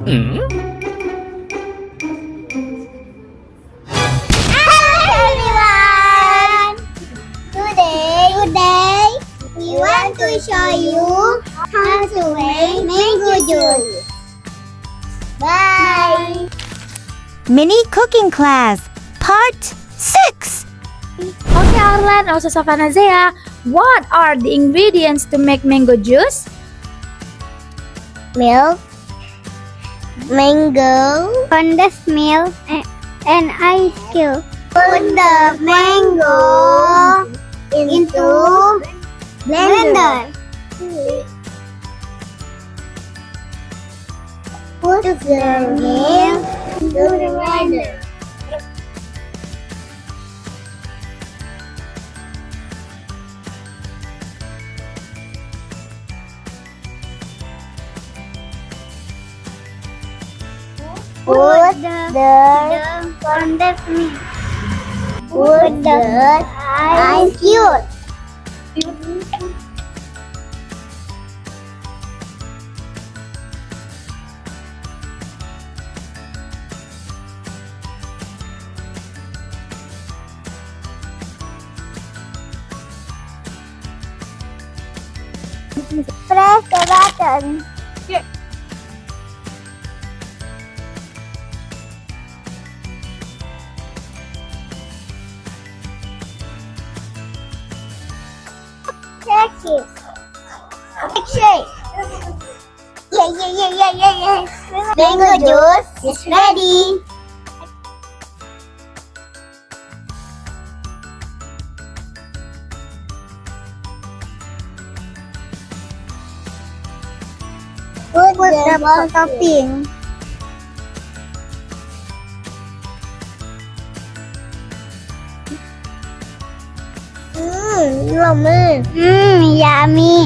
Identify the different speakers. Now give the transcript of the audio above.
Speaker 1: Hello everyone! Today we want to show you how to make mango juice. Bye!
Speaker 2: Mini cooking class, part 6.
Speaker 3: Okay, Arlenne, also Arlenne Zeze, what are the ingredients to make mango juice?
Speaker 1: Milk, mango, condensed milk, and ice cube. Put the mango into blender. Put the milk into the blender. Put the condensed milk. Put the ice cube. Press the button. Shake. Yeah. Mango juice is ready. Put the ball topping. Yummy. Yummy.